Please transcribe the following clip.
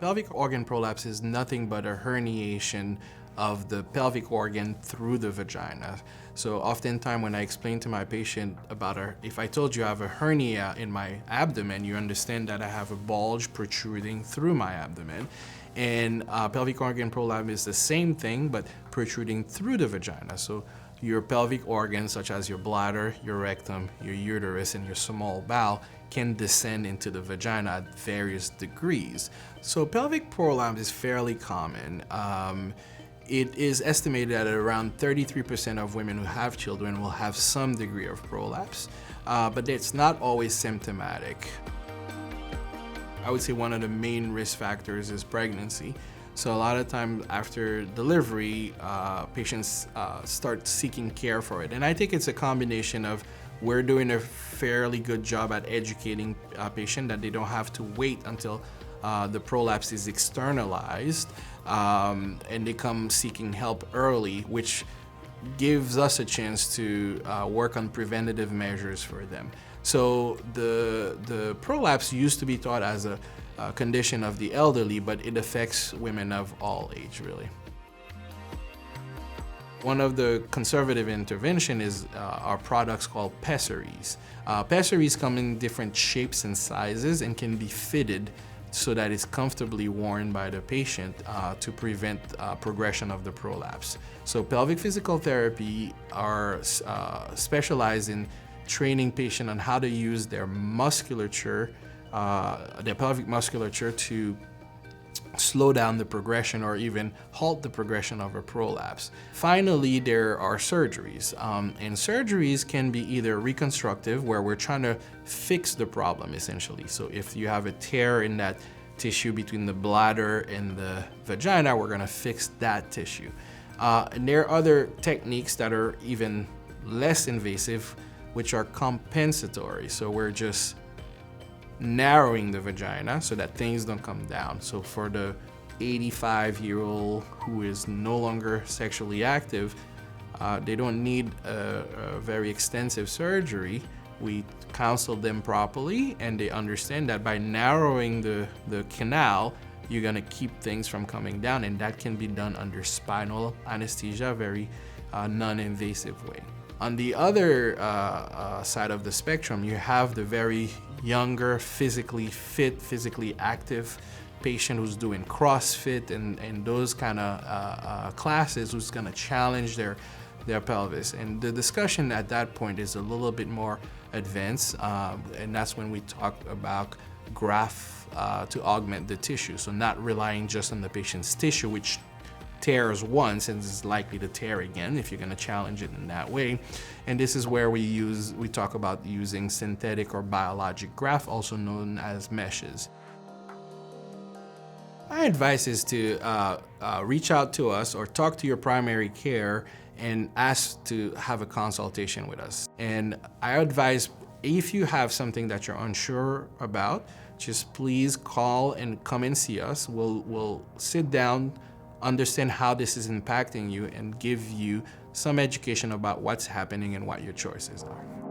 Pelvic organ prolapse is nothing but a herniation of the pelvic organ through the vagina. So oftentimes when I explain to my patient about if I told you I have a hernia in my abdomen, you understand that I have a bulge protruding through my abdomen. And pelvic organ prolapse is the same thing, but protruding through the vagina. So your pelvic organs, such as your bladder, your rectum, your uterus, and your small bowel, can descend into the vagina at various degrees. So pelvic prolapse is fairly common. It is estimated that around 33% of women who have children will have some degree of prolapse, but it's not always symptomatic. I would say one of the main risk factors is pregnancy. So a lot of times after delivery, patients start seeking care for it. And I think it's a combination of we're doing a fairly good job at educating a patient that they don't have to wait until the prolapse is externalized, and they come seeking help early, which gives us a chance to work on preventative measures for them. So the prolapse used to be thought as a condition of the elderly, but it affects women of all age, really. One of the conservative intervention is our products called pessaries. Pessaries come in different shapes and sizes and can be fitted so that it's comfortably worn by the patient to prevent progression of the prolapse. So pelvic physical therapy are specialized in training patients on how to use their musculature, their pelvic musculature, to slow down the progression or even halt the progression of a prolapse. Finally, there are surgeries. And surgeries can be either reconstructive, where we're trying to fix the problem essentially. So if you have a tear in that tissue between the bladder and the vagina, we're gonna fix that tissue. And there are other techniques that are even less invasive, which are compensatory. So we're just narrowing the vagina so that things don't come down. So for the 85-year-old who is no longer sexually active, they don't need a very extensive surgery. We counsel them properly, and they understand that by narrowing the canal, you're gonna keep things from coming down, and that can be done under spinal anesthesia, very non-invasive way. On the other side of the spectrum, you have the very younger, physically fit, physically active patient who's doing CrossFit and those kind of classes, who's gonna challenge their pelvis. And the discussion at that point is a little bit more advanced, and that's when we talk about graft to augment the tissue. So not relying just on the patient's tissue, which tears once and is likely to tear again if you're going to challenge it in that way. And this is where we talk about using synthetic or biologic graft, also known as meshes. My advice is to reach out to us or talk to your primary care and ask to have a consultation with us. And I advise, if you have something that you're unsure about, just please call and come and see us. We'll sit down, understand how this is impacting you, and give you some education about what's happening and what your choices are.